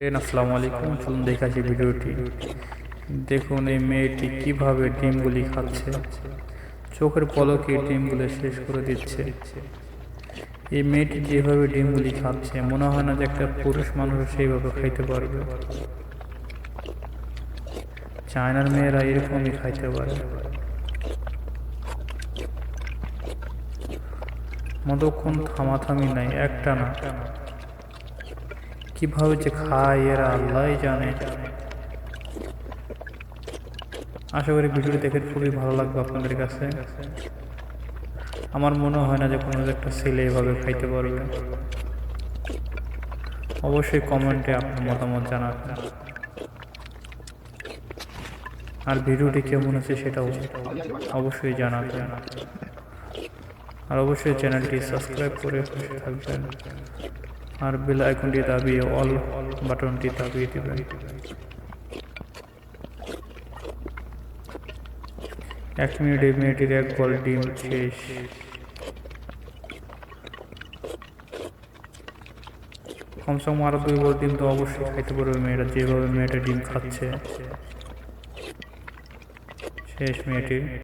আসসালামু আলাইকুম, চলুন দেখাচ্ছি ভিডিওটি। দেখুন এই মেয়েটি কিভাবে ডিমগুলি খাচ্ছে, চোখের পলকে ডিমগুলো শেষ করে দিচ্ছে। এই মেয়েটি যেভাবে ডিমগুলি খাচ্ছে মনে হয় না যে একটা পুরুষ মানুষ সেইভাবে খাইতে পারবে। চায়নার মেয়েরা এরকমই খাইতে পারে, মতক্ষণ থামাথামি নাই, একটা না। কিভাবে যে খায় এরা আল্লাহ জানে। আশা করি ভিডিওটি দেখে খুবই ভালো লাগবে আপনাদের কাছে। আমার মনে হয় না যে কোনো একটা ছেলে এভাবে খাইতে পারবে। অবশ্যই কমেন্টে আপনার মতামত জানাবেন, আর ভিডিওটি কেমন আছে সেটাও অবশ্যই জানাবেন, আর অবশ্যই চ্যানেলটি সাবস্ক্রাইব করে পাশে থাকবেন, আর বেল আইকনটি দাবিয়ে অল বাটনটি দাবিয়ে দিবেন। 1 মিনিটে মেয়েটির 1 বল ডিম শেষ। কমসে কম আরো 2 বল ডিম তো অবশ্যই খাইতে পারবে মেয়েটা, যেভাবে মেয়েটা ডিম খাচ্ছে। শেষ মেয়েটির।